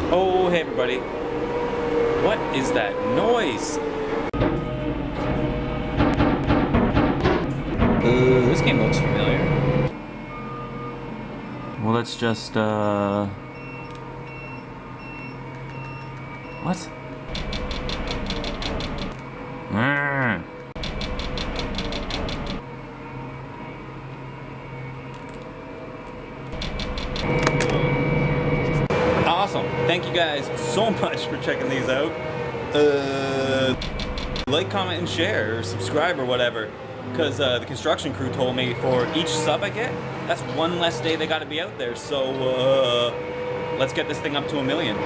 Oh, hey everybody. What is that noise? Ooh, this game looks familiar. Well, let's just, What? Awesome. Thank you guys so much for checking these out. Like, comment, and share, or subscribe, or whatever. Because the construction crew told me for each sub I get, that's one less day they gotta be out there. So, let's get this thing up to 1 million.